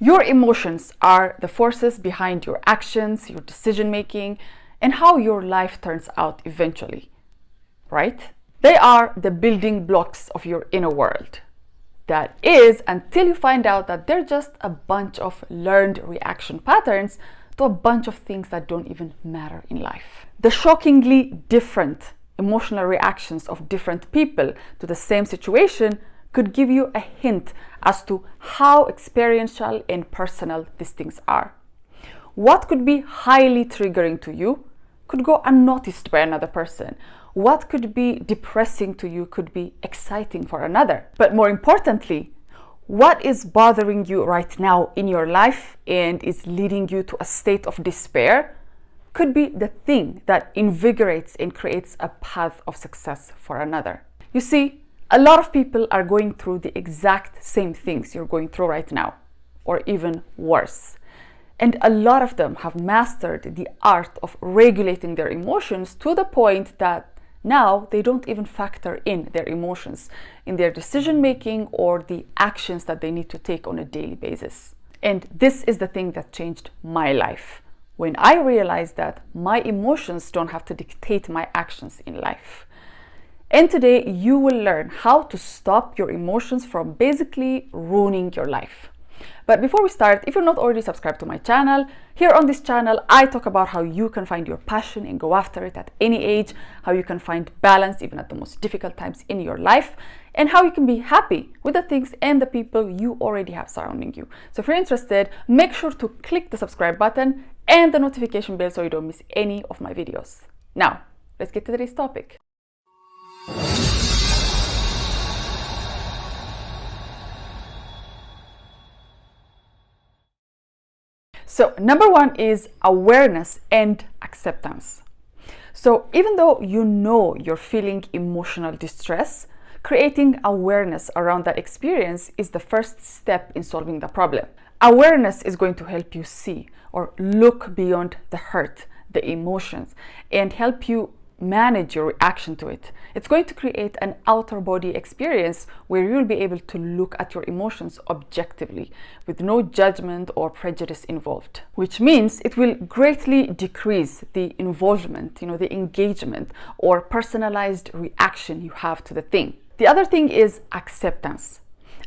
Your emotions are the forces behind your actions, your decision making, and how your life turns out eventually, right? They are the building blocks of your inner world. That is, until you find out that they're just a bunch of learned reaction patterns to a bunch of things that don't even matter in life. The shockingly different emotional reactions of different people to the same situation could give you a hint as to how experiential and personal these things are. What could be highly triggering to you could go unnoticed by another person. What could be depressing to you could be exciting for another. But more importantly, what is bothering you right now in your life and is leading you to a state of despair could be the thing that invigorates and creates a path of success for another. You see, a lot of people are going through the exact same things you're going through right now, or even worse. And a lot of them have mastered the art of regulating their emotions to the point that now they don't even factor in their emotions in their decision making or the actions that they need to take on a daily basis. And this is the thing that changed my life, when I realized that my emotions don't have to dictate my actions in life. And today you will learn how to stop your emotions from basically ruining your life. But before we start, if you're not already subscribed to my channel, here on this channel, I talk about how you can find your passion and go after it at any age, how you can find balance even at the most difficult times in your life, and how you can be happy with the things and the people you already have surrounding you. So if you're interested, make sure to click the subscribe button and the notification bell so you don't miss any of my videos. Now, let's get to today's topic. So number one is awareness and acceptance. So even though you know you're feeling emotional distress, creating awareness around that experience is the first step in solving the problem. Awareness is going to help you see or look beyond the hurt, the emotions, and help you manage your reaction to it. It's going to create an outer body experience where you'll be able to look at your emotions objectively with no judgment or prejudice involved, which means it will greatly decrease the involvement, the engagement or personalized reaction you have to the thing. The other thing is acceptance.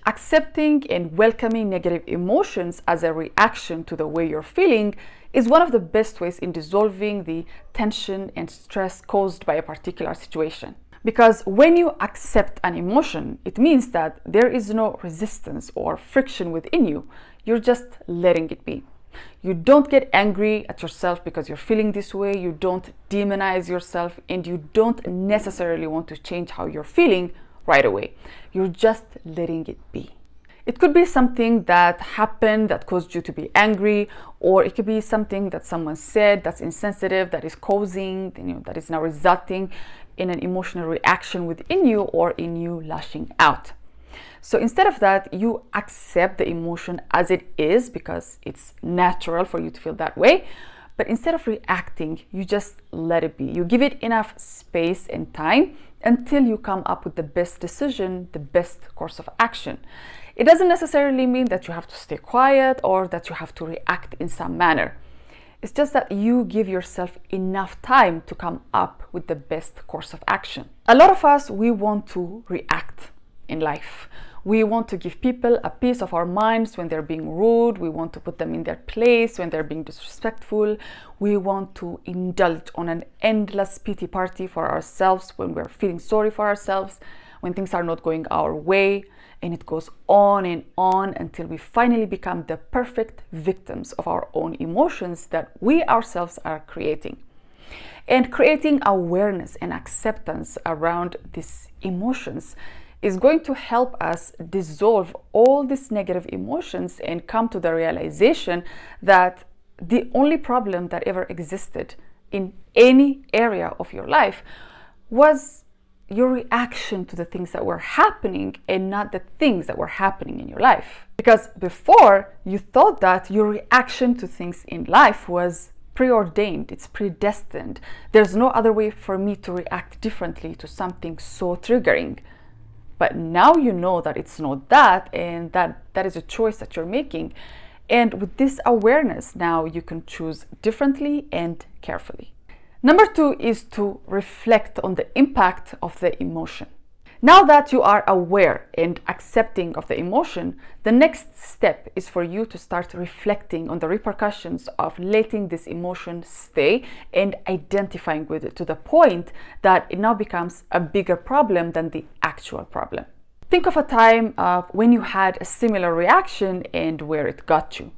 Accepting and welcoming negative emotions as a reaction to the way you're feeling is one of the best ways in dissolving the tension and stress caused by a particular situation. Because when you accept an emotion, it means that there is no resistance or friction within you. You're just letting it be. You don't get angry at yourself because you're feeling this way. You don't demonize yourself, and you don't necessarily want to change how you're feeling right away. You're just letting it be. It could be something that happened that caused you to be angry, or it could be something that someone said that's insensitive, that is causing, that is now resulting in an emotional reaction within you or in you lashing out. So instead of that, you accept the emotion as it is because it's natural for you to feel that way. But instead of reacting, you just let it be. You give it enough space and time until you come up with the best decision, the best course of action. It doesn't necessarily mean that you have to stay quiet or that you have to react in some manner. It's just that you give yourself enough time to come up with the best course of action. A lot of us, we want to react in life. We want to give people a piece of our minds when they're being rude. We want to put them in their place when they're being disrespectful. We want to indulge on an endless pity party for ourselves when we're feeling sorry for ourselves, when things are not going our way. And it goes on and on until we finally become the perfect victims of our own emotions that we ourselves are creating. And creating awareness and acceptance around these emotions is going to help us dissolve all these negative emotions and come to the realization that the only problem that ever existed in any area of your life was your reaction to the things that were happening and not the things that were happening in your life. Because before, you thought that your reaction to things in life was preordained, it's predestined. There's no other way for me to react differently to something so triggering. But now you know that it's not that, and that is a choice that you're making. And with this awareness, now you can choose differently and carefully. Number 2 is to reflect on the impact of the emotion. Now that you are aware and accepting of the emotion, the next step is for you to start reflecting on the repercussions of letting this emotion stay and identifying with it to the point that it now becomes a bigger problem than the actual problem. Think of a time when you had a similar reaction and where it got you.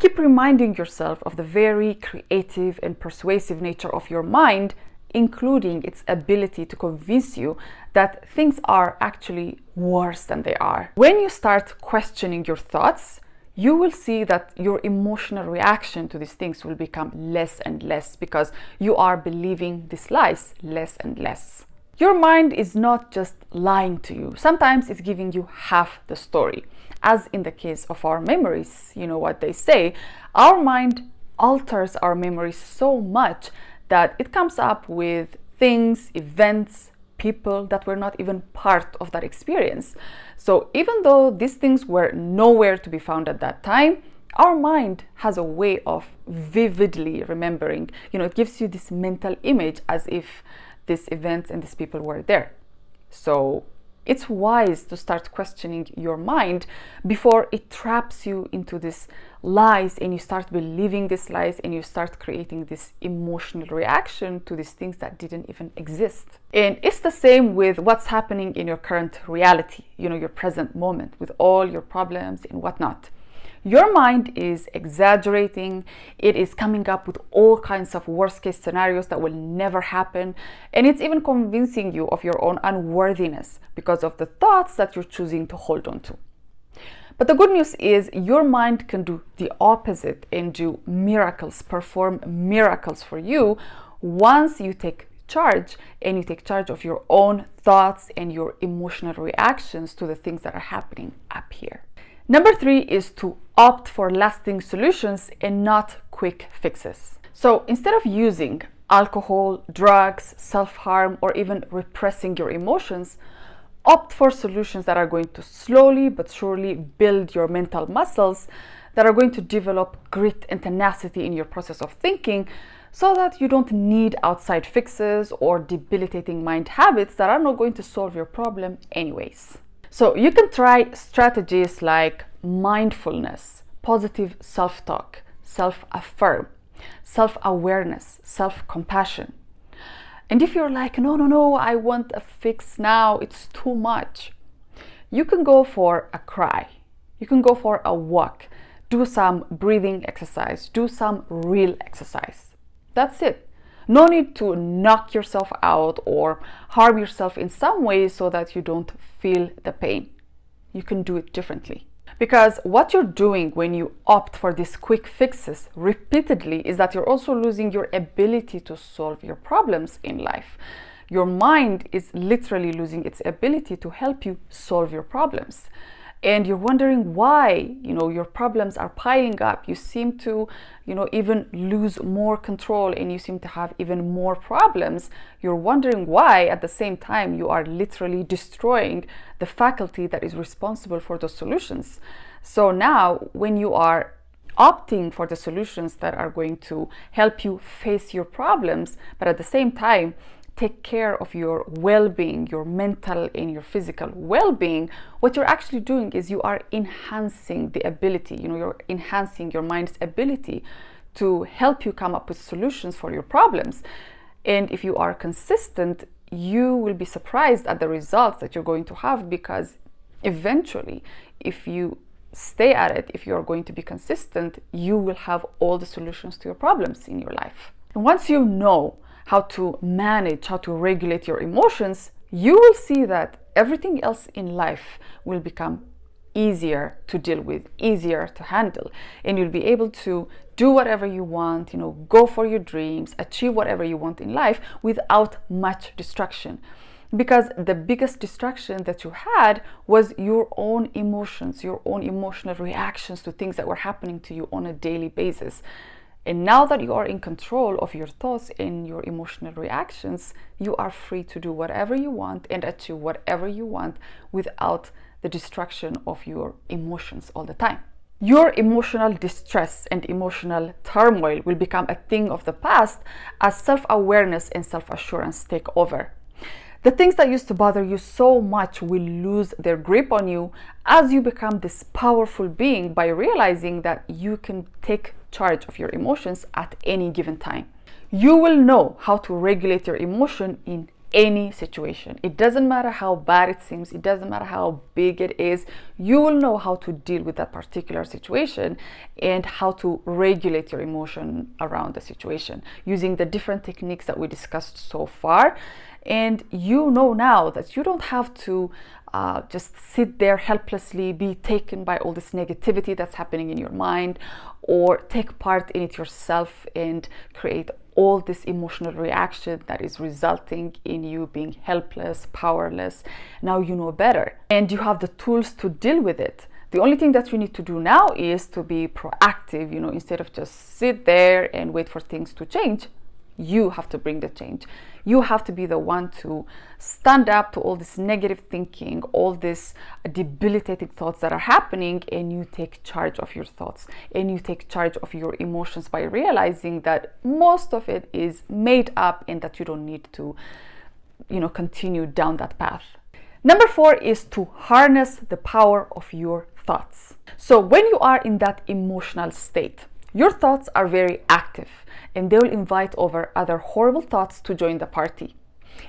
Keep reminding yourself of the very creative and persuasive nature of your mind, including its ability to convince you that things are actually worse than they are. When you start questioning your thoughts, you will see that your emotional reaction to these things will become less and less because you are believing these lies less and less. Your mind is not just lying to you. Sometimes it's giving you half the story. As in the case of our memories, you know what they say, our mind alters our memories so much that it comes up with things, events, people that were not even part of that experience. So even though these things were nowhere to be found at that time, our mind has a way of vividly remembering. It gives you this mental image as if these events and these people were there. So it's wise to start questioning your mind before it traps you into these lies and you start believing these lies and you start creating this emotional reaction to these things that didn't even exist. And it's the same with what's happening in your current reality, your present moment with all your problems and whatnot. Your mind is exaggerating, it is coming up with all kinds of worst case scenarios that will never happen, and it's even convincing you of your own unworthiness because of the thoughts that you're choosing to hold on to. But the good news is your mind can do the opposite and do miracles, perform miracles for you once you take charge and you take charge of your own thoughts and your emotional reactions to the things that are happening up here. Number 3 is to opt for lasting solutions and not quick fixes. So instead of using alcohol, drugs, self-harm, or even repressing your emotions, opt for solutions that are going to slowly but surely build your mental muscles, that are going to develop grit and tenacity in your process of thinking, so that you don't need outside fixes or debilitating mind habits that are not going to solve your problem anyways. So you can try strategies like mindfulness, positive self-talk, self-affirm, self-awareness, self-compassion. And if you're like, no, I want a fix now, it's too much, you can go for a cry. You can go for a walk, do some breathing exercise, do some real exercise. That's it. No need to knock yourself out or harm yourself in some way so that you don't feel the pain. You can do it differently. Because what you're doing when you opt for these quick fixes repeatedly is that you're also losing your ability to solve your problems in life. Your mind is literally losing its ability to help you solve your problems. And you're wondering why, your problems are piling up. You seem to, even lose more control and you seem to have even more problems. You're wondering why at the same time you are literally destroying the faculty that is responsible for those solutions. So now when you are opting for the solutions that are going to help you face your problems, but at the same time, take care of your well-being, your mental and your physical well-being, what you're actually doing is you are enhancing the ability, you're enhancing your mind's ability to help you come up with solutions for your problems. And if you are consistent, you will be surprised at the results that you're going to have, because eventually, if you stay at it, if you're going to be consistent, you will have all the solutions to your problems in your life. And once you know how to manage, how to regulate your emotions, you will see that everything else in life will become easier to deal with, easier to handle, and you'll be able to do whatever you want, go for your dreams, achieve whatever you want in life without much distraction. Because the biggest distraction that you had was your own emotions, your own emotional reactions to things that were happening to you on a daily basis. And now that you are in control of your thoughts and your emotional reactions, you are free to do whatever you want and achieve whatever you want without the distraction of your emotions all the time. Your emotional distress and emotional turmoil will become a thing of the past as self-awareness and self-assurance take over. The things that used to bother you so much will lose their grip on you as you become this powerful being by realizing that you can take charge of your emotions at any given time. You will know how to regulate your emotion in any situation. It doesn't matter how bad it seems, it doesn't matter how big it is, you will know how to deal with that particular situation and how to regulate your emotion around the situation using the different techniques that we discussed so far. And you know now that you don't have to just sit there helplessly, be taken by all this negativity that's happening in your mind, or take part in it yourself and create all this emotional reaction that is resulting in you being helpless, powerless. Now you know better and you have the tools to deal with it. The only thing that you need to do now is to be proactive, instead of just sit there and wait for things to change. You have to bring the change. You have to be the one to stand up to all this negative thinking, all these debilitating thoughts that are happening, and you take charge of your thoughts and you take charge of your emotions by realizing that most of it is made up and that you don't need to, continue down that path. Number 4 is to harness the power of your thoughts. So when you are in that emotional state, your thoughts are very active and they will invite over other horrible thoughts to join the party.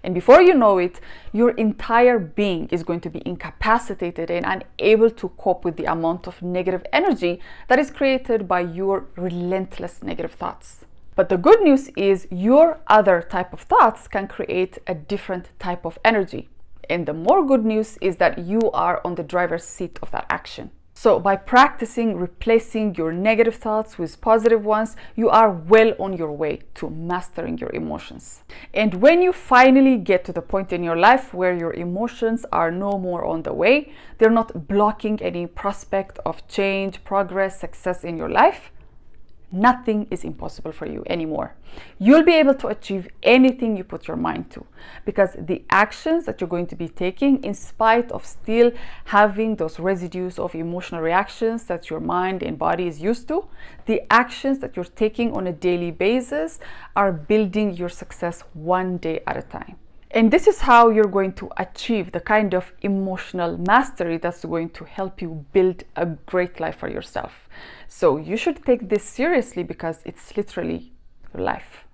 And before you know it, your entire being is going to be incapacitated and unable to cope with the amount of negative energy that is created by your relentless negative thoughts. But the good news is your other type of thoughts can create a different type of energy. And the more good news is that you are on the driver's seat of that action. So by practicing replacing your negative thoughts with positive ones, you are well on your way to mastering your emotions. And when you finally get to the point in your life where your emotions are no more on the way, they're not blocking any prospect of change, progress, success in your life, nothing is impossible for you anymore. You'll be able to achieve anything you put your mind to, because the actions that you're going to be taking, in spite of still having those residues of emotional reactions that your mind and body is used to, the actions that you're taking on a daily basis are building your success one day at a time. And this is how you're going to achieve the kind of emotional mastery that's going to help you build a great life for yourself. So you should take this seriously because it's literally your life.